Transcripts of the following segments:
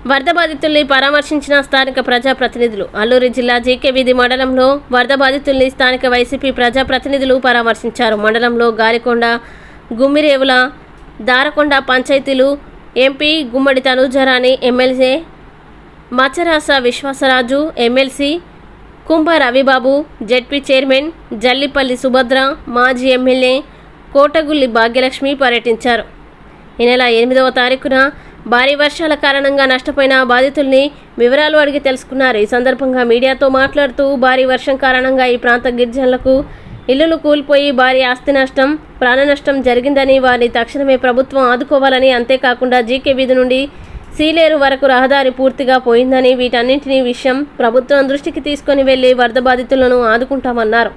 వరద బాధితుల్ని పరామర్శించిన స్థానిక ప్రజాప్రతినిధులు. అల్లూరి జిల్లా జీకే వీధి మండలంలో వరద బాధితుల్ని స్థానిక వైసీపీ ప్రజాప్రతినిధులు పరామర్శించారు. మండలంలో గాలికొండ, గుమ్మిరేవుల, దారకొండ పంచాయతీలు ఎంపీ గుమ్మడి తనూజరాణి, ఎమ్మెల్యే మచ్చరాస విశ్వాసరాజు, ఎమ్మెల్సీ కుంభ రవిబాబు, జెడ్పీ చైర్మన్ జల్లిపల్లి సుభద్ర, మాజీ ఎమ్మెల్యే కోటగుల్లి భాగ్యలక్ష్మి పర్యటించారు. ఈ నెల 8వ తారీఖున భారీ వర్షాల కారణంగా నష్టపోయిన బాధితుల్ని వివరాలు అడిగి తెలుసుకున్నారు. ఈ సందర్భంగా మీడియాతో మాట్లాడుతూ భారీ వర్షం కారణంగా ఈ ప్రాంత గిరిజనులకు ఇళ్లు కూలిపోయి భారీ ఆస్తి నష్టం, ప్రాణ నష్టం జరిగిందని, వారిని తక్షణమే ప్రభుత్వం ఆదుకోవాలని, అంతేకాకుండా జీకే వీధి నుండి సీలేరు వరకు రహదారి పూర్తిగా పోయిందని, వీటన్నింటినీ విషయం ప్రభుత్వం దృష్టికి తీసుకుని వెళ్లి వరద బాధితులను ఆదుకుంటామన్నారు.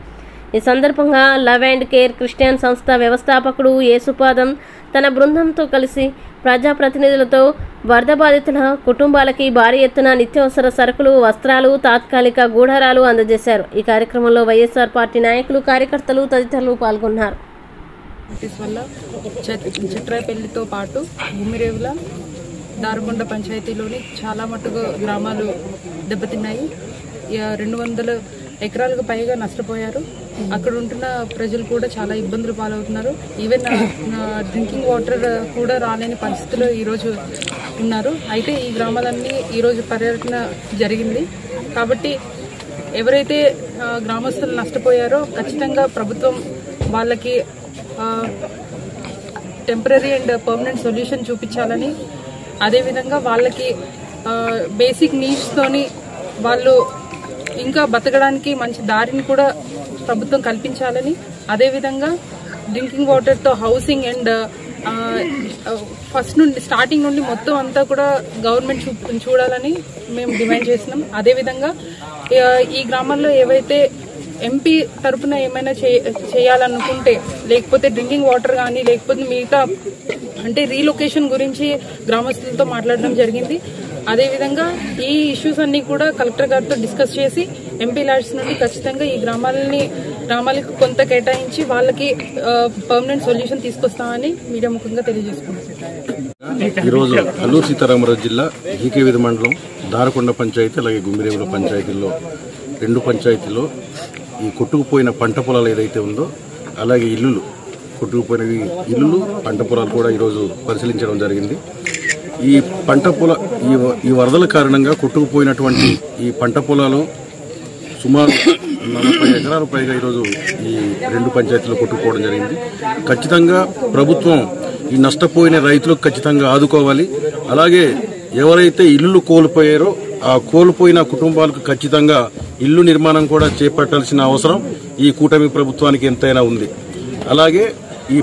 ఈ సందర్భంగా లవ్ అండ్ కేర్ క్రిస్టియన్ సంస్థ వ్యవస్థాపకుడు యేసుపాదం తన బృందంతో కలిసి ప్రజాప్రతినిధులతో వరద బాధితుల కుటుంబాలకి భారీ ఎత్తున నిత్యావసర సరుకులు, వస్త్రాలు, తాత్కాలిక గూడారాలు అందజేశారు. ఈ కార్యక్రమంలో వైఎస్ఆర్ పార్టీ నాయకులు, కార్యకర్తలు తదితరులు పాల్గొన్నారు. చిట్రాయపల్లితో పాటు గుమ్మిరేవుల, దారకొండ పంచాయతీలోని చాలా మట్టుకు గ్రామాలు దెబ్బతిన్నాయి. 200 ఎకరాలకు పైగా నష్టపోయారు. అక్కడ ఉంటున్న ప్రజలు కూడా చాలా ఇబ్బందులు పాలవుతున్నారు. ఈవెన్ డ్రింకింగ్ వాటర్ కూడా రాలేని పరిస్థితుల్లో ఈరోజు ఉన్నారు. అయితే ఈ గ్రామాలన్నీ ఈరోజు పర్యటన జరిగింది. కాబట్టి ఎవరైతే గ్రామస్తులు నష్టపోయారో ఖచ్చితంగా ప్రభుత్వం వాళ్ళకి టెంపరరీ అండ్ పర్మనెంట్ సొల్యూషన్ చూపించాలని, అదేవిధంగా వాళ్ళకి బేసిక్ నీడ్స్తోని వాళ్ళు ఇంకా బతకడానికి మంచి దారిని కూడా ప్రభుత్వం కల్పించాలని, అదేవిధంగా డ్రింకింగ్ వాటర్తో హౌసింగ్ అండ్ ఫస్ట్ నుండి స్టార్టింగ్ నుండి మొత్తం అంతా కూడా గవర్నమెంట్ చూడాలని మేము డిమాండ్ చేస్తున్నాం. అదేవిధంగా ఈ గ్రామాల్లో ఏవైతే ఎంపీ తరఫున ఏమైనా చేయాలనుకుంటే, లేకపోతే డ్రింకింగ్ వాటర్ కానీ లేకపోతే మిగతా అంటే రీలొకేషన్ గురించి గ్రామస్తులతో మాట్లాడడం జరిగింది. అదేవిధంగా ఈ ఇష్యూస్ అన్ని కూడా కలెక్టర్ గారితో డిస్కస్ చేసి ఎంపీ ల్యాడ్స్ నుండి ఖచ్చితంగా ఈ గ్రామాలకు కొంత కేటాయించి వాళ్ళకి పర్మనెంట్ సొల్యూషన్ తీసుకొస్తామని మీడియా ముఖంగా తెలియజేసుకుంటున్నాం. ఈరోజు అల్లూరు సీతారామరాజు జిల్లా జీకే వీధి మండలం దారకొండ పంచాయతీ అలాగే గుమ్మిరేవుల పంచాయతీల్లో 2 పంచాయతీల్లో ఈ కొట్టుకుపోయిన పంట పొలాలు ఏదైతే ఉందో, అలాగే ఇల్లులు కొట్టుకుపోయినవి ఇల్లులు, పంట పొలాలు కూడా ఈరోజు పరిశీలించడం జరిగింది. ఈ పంట పొల ఈ వరదల కారణంగా కొట్టుకుపోయినటువంటి ఈ పంట పొలాలు సుమారు 40 ఎకరాల పైగా ఈరోజు ఈ 2 పంచాయతీలు కొట్టుకుపోవడం జరిగింది. ఖచ్చితంగా ప్రభుత్వం ఈ నష్టపోయిన రైతులకు ఖచ్చితంగా ఆదుకోవాలి. అలాగే ఎవరైతే ఇల్లు కోల్పోయారో ఆ కోల్పోయిన కుటుంబాలకు ఖచ్చితంగా ఇల్లు నిర్మాణం కూడా చేపట్టాల్సిన అవసరం ఈ కూటమి ప్రభుత్వానికి ఎంతైనా ఉంది. అలాగే ఈ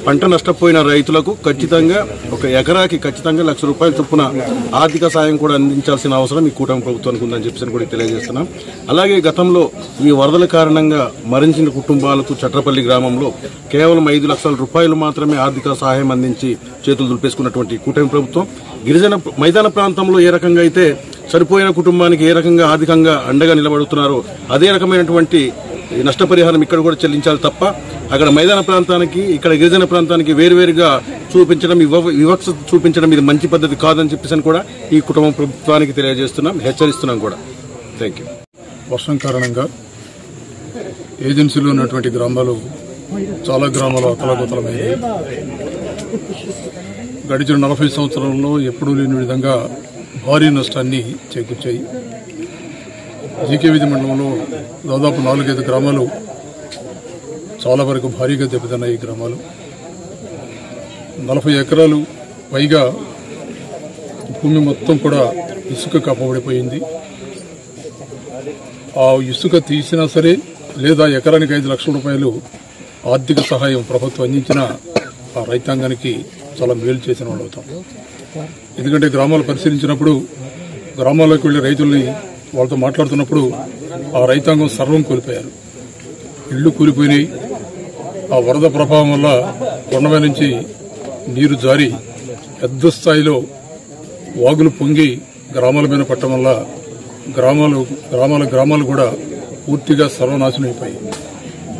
పంట నష్టపోయిన రైతులకు ఖచ్చితంగా ఒక ఎకరాకి ఖచ్చితంగా ₹1,00,000 చొప్పున ఆర్థిక సాయం కూడా అందించాల్సిన అవసరం ఈ కూటమి ప్రభుత్వానికి ఉందని చెప్పి కూడా తెలియజేస్తున్నాం. అలాగే గతంలో ఈ వరదల కారణంగా మరణించిన కుటుంబాలకు చట్రపల్లి గ్రామంలో కేవలం ₹5,00,000 మాత్రమే ఆర్థిక సహాయం అందించి చేతులు దులిపేసుకున్నటువంటి కూటమి ప్రభుత్వం గిరిజన మైదాన ప్రాంతంలో ఏ రకంగా అయితే చనిపోయిన కుటుంబానికి ఏ రకంగా ఆర్థికంగా అండగా నిలబడుతున్నారో అదే రకమైనటువంటి నష్టపరిహారం ఇక్కడ కూడా చెల్లించాలి తప్ప అక్కడ మైదాన ప్రాంతానికి ఇక్కడ గిరిజన ప్రాంతానికి వేరువేరుగా చూపించడం, వివక్ష చూపించడం ఇది మంచి పద్ధతి కాదని చెప్పేసి కూడా ఈ కుటుంబం ప్రభుత్వానికి తెలియజేస్తున్నాం, హెచ్చరిస్తున్నాం కూడా. Thank you. వర్షం కారణంగా ఏజెన్సీలో ఉన్నటువంటి గ్రామాలు చాలా గ్రామాలు అతలాకుతలమయ్యాయి. గడిచిన 40 సంవత్సరాల్లో ఎప్పుడూ లేని విధంగా భారీ నష్టాన్ని చేకూర్చాయి. జీకే వీధి మండలంలో దాదాపు 4-5 గ్రామాలు చాలా వరకు భారీగా దెబ్బతిన్నాయి. ఈ గ్రామాలు 40 ఎకరాలు పైగా భూమి మొత్తం కూడా ఇసుక కప్పబడిపోయింది. ఆ ఇసుక తీసినా సరే లేదా ఎకరానికి ₹5,00,000 ఆర్థిక సహాయం ప్రభుత్వం అందించిన ఆ రైతాంగానికి చాలా మేలు చేసిన వాళ్ళు అవుతాం. ఎందుకంటే గ్రామాలు పరిశీలించినప్పుడు గ్రామాల్లోకి వెళ్లి రైతుల్ని వాళ్ళతో మాట్లాడుతున్నప్పుడు ఆ రైతాంగం సర్వం కోల్పోయారు. ఇళ్లు కూలిపోయినాయి. ఆ వరద ప్రభావం వల్ల కొండపై నుంచి నీరు జారి పెద్ద స్థాయిలో వాగులు పొంగి గ్రామాల మీద పట్టడం వల్ల గ్రామాలు కూడా పూర్తిగా సర్వనాశనం అయిపోయాయి.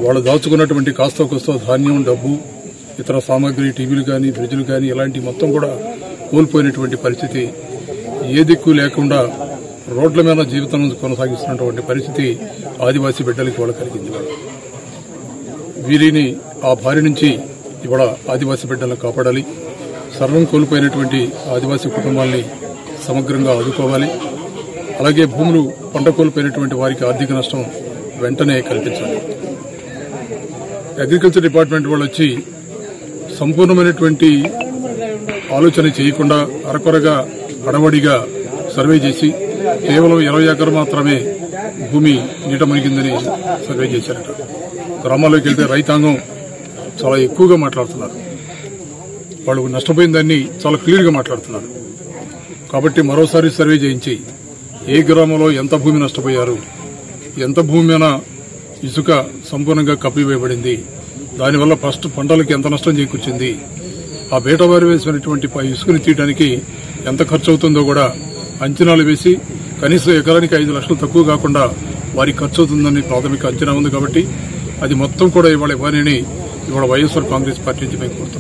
వాళ్ళు దాచుకున్నటువంటి కాస్త కోస్త ధాన్యం, డబ్బు, ఇతర సామాగ్రి, టీవీలు కానీ, ఫ్రిడ్జ్లు కానీ ఇలాంటి మొత్తం కూడా కోల్పోయినటువంటి పరిస్థితి ఏ దిక్కు లేకుండా రోడ్ల మీద జీవితం కొనసాగిస్తున్నటువంటి పరిస్థితి ఆదివాసీ బిడ్డలకి ఇవాళ కలిగింది. వీరిని ఆ బారి నుంచి ఇవాళ ఆదివాసీ బిడ్డలను కాపాడాలి. సర్వం కోల్పోయినటువంటి ఆదివాసీ కుటుంబాలని సమగ్రంగా ఆదుకోవాలి. అలాగే భూములు పంట కోల్పోయినటువంటి వారికి ఆర్థిక నష్టం వెంటనే కల్పించాలి. అగ్రికల్చర్ డిపార్ట్మెంట్ వాళ్ళు వచ్చి సంపూర్ణమైనటువంటి ఆలోచన చేయకుండా అరకొరగా హడవడిగా సర్వే చేసి కేవలం 20 ఎకరాలు మాత్రమే భూమి నీట మునిగిందని సర్వే చేశారట. గ్రామాల్లోకి వెళ్తే రైతాంగం చాలా ఎక్కువగా మాట్లాడుతున్నారు. వాళ్ళు నష్టపోయిన దాన్ని చాలా క్లియర్గా మాట్లాడుతున్నారు. కాబట్టి మరోసారి సర్వే చేయించి ఏ గ్రామంలో ఎంత భూమి నష్టపోయారు, ఎంత భూమి మీద ఇసుక సంపూర్ణంగా కప్పివేయబడింది, దానివల్ల ఫస్ట్ పంటలకు ఎంత నష్టం చేకూర్చింది, ఆ బేటవారి వేసినటువంటి ఇసుకని తీయడానికి ఎంత ఖర్చు అవుతుందో కూడా అంచనాలు వేసి కనీసం ఎకరానికి 5 లక్షలు తక్కువ కాకుండా వారికి ఖర్చు అవుతుందని ప్రాథమిక అంచనా ఉంది. కాబట్టి అది మొత్తం కూడా ఇవాళ ఇవ్వాలని ఇవాళ వైఎస్ఆర్ కాంగ్రెస్ పార్టీ నుంచి మేము కోరుతున్నాం.